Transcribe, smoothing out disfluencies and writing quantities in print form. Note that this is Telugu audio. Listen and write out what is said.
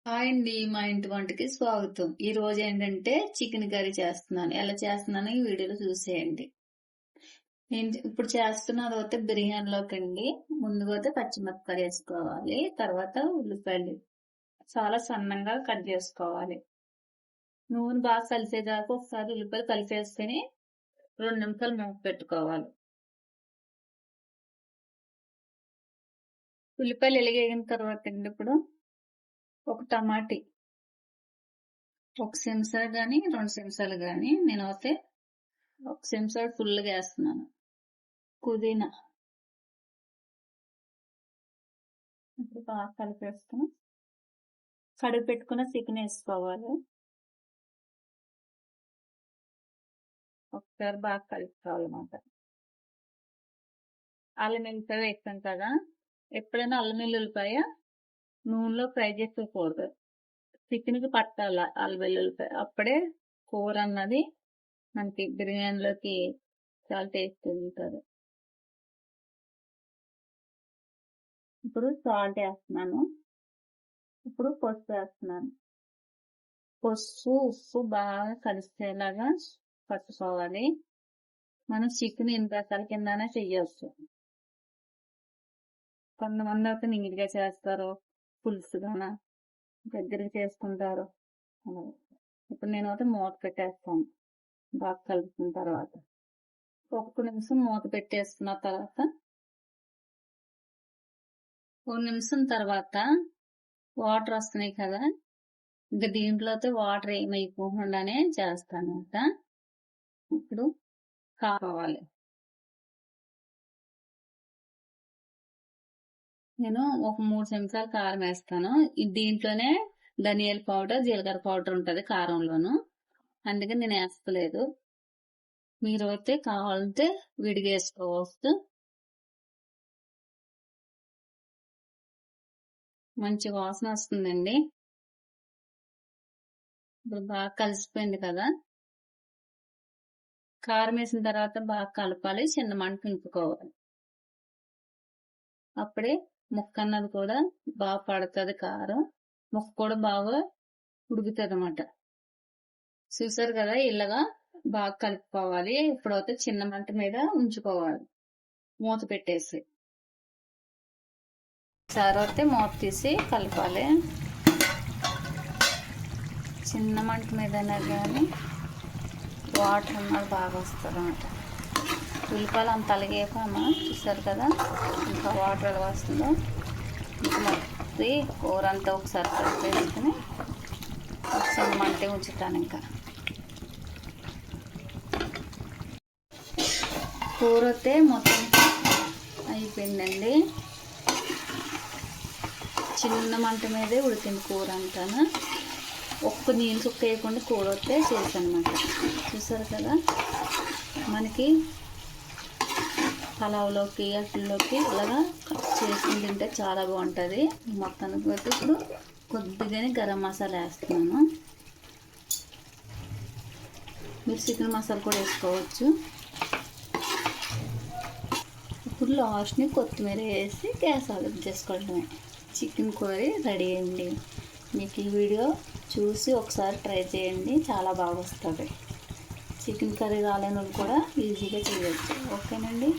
హాయ్ అండి. మా ఇంటి వంటకి స్వాగతం. ఈ రోజు ఏంటంటే చికెన్ కర్రీ చేస్తున్నాను. ఎలా చేస్తున్నానో ఈ వీడియోలో చూసేయండి. నేను ఇప్పుడు చేస్తున్నది అయితే బిర్యానీలోకండి. ముందుగా అయితే పచ్చిమిరపకాయలు వేసుకోవాలి. తర్వాత ఉల్లిపాయలు చాలా సన్నంగా కట్ చేసుకోవాలి. నూనె బాగా కలిసేదాకా ఒకసారి ఉల్లిపాయలు కలిపేసుకొని 2 నిమిషాలు మూత పెట్టుకోవాలి. ఉల్లిపాయలు ఎలిగేగిన తర్వాత అండి ఇప్పుడు ఒక టమాటీ, ఒక చెంచా గాని 2 చెంచాలు గాని నేనైతే ఒక చెంచా ఫుల్గా వేస్తున్నాను. పుదీనా ఇప్పుడు బాగా కలిపేసుకుని కడుగు పెట్టుకున్న చికెన్ వేసుకోవాలి. ఒకసారి బాగా కలుపుకోవాలన్నమాట. అల్లం వెల్లిపాయ వేస్తాం కదా, ఎప్పుడైనా అల్లం వెల్లుల్లిపాయ నూనెలో ఫ్రై చేసుకోకూడదు. చికెన్కి పట్టాల అల్లం వెల్లుల్లిపాయ, అప్పుడే కూర అన్నది మనకి బిర్యానీలోకి చాలా టేస్ట్ ఉంటుంది. ఇప్పుడు సాల్ట్ వేస్తున్నాను. ఇప్పుడు పసుపు వేస్తున్నాను. పసుపు ఉప్పు బాగా కలిసేలాగా పట్టుకోవాలి. మనం చికెన్ 8 రకాల కిందనే చెయ్యొచ్చు. కొంతమంది అయితే నీట్గా చేస్తారు, పులుసుగాన దగ్గరికి చేసుకుంటారు. ఇప్పుడు నేనైతే మూత పెట్టేస్తాను. బాగా కలుపుకున్న తర్వాత 1 నిమిషం మూత పెట్టేసుకున్న తర్వాత 1 నిమిషం తర్వాత వాటర్ వస్తున్నాయి కదా, ఇంకా దీంట్లో అయితే వాటర్ ఏమైపోకుండానే చేస్తాను. ఇప్పుడు కావాలి, నేను ఒక 3 చెంచాలు కారం వేస్తాను. దీంట్లోనే ధనియాల పౌడర్, జీలకర్ర పౌడర్ ఉంటుంది కారంలోను, అందుకని నేను వేస్తలేదు. మీరు అయితే కావాలంటే విడిగా వేసుకోవచ్చు. మంచి వాసన వస్తుందండి. ఇప్పుడు బాగా కలిసిపోయింది కదా, కారం వేసిన తర్వాత బాగా కలపాలి, చిన్న మంట ఉంచుకోవాలి. అప్పుడే ముక్క అన్నది కూడా బాగా పడుతుంది, కారం ముక్క కూడా బాగా ఉడుకుతుంది అన్నమాట. చూసారు కదా, ఇలాగా బాగా కలుపుకోవాలి. ఇప్పుడైతే చిన్న మంట మీద ఉంచుకోవాలి, మూత పెట్టేసి. తర్వాత మూత తీసి కలపాలి. చిన్న మంట మీదనే కానీ వాటర్ అన్నది బాగా వస్తుంది అన్నమాట. ఉల్లిపాయలు అంత అలిగేపమ్మా, చూసారు కదా ఇంకా వాటర్ ఎలా వస్తుందో. ఇంకా మొత్తం కూర అంతా ఒకసారి కలిపేసుకుని ఒకసారి మంటే ఉంచుతాను. ఇంకా కూర అయితే మొత్తం అయిపోయిందండి. చిన్న మంట మీదే ఉడికింది కూర అంతాను. ఒక్క నీళ్ళు చుక్క వేయకుండా కూర వస్తే చేశాను అన్నమాట. చూసారు కదా, మనకి పలావ్లోకి అట్లలోకి ఇలాగా చేసుకుని తింటే చాలా బాగుంటుంది. మొత్తానికి అయితే ఇప్పుడు కొద్దిగానే గరం మసాలా వేస్తున్నాను. మీరు చికెన్ మసాలా కూడా వేసుకోవచ్చు. ఇప్పుడు లాస్ట్ని కొత్తిమీర వేసి గ్యాస్ ఆఫ్ చేసుకోవడమే. చికెన్ కర్రీ రెడీ అయింది. మీకు ఈ వీడియో చూసి ఒకసారి ట్రై చేయండి, చాలా బాగా వస్తుంది. చికెన్ కర్రీ రాలేని వాళ్ళు కూడా ఈజీగా చేయవచ్చు. ఓకేనండి.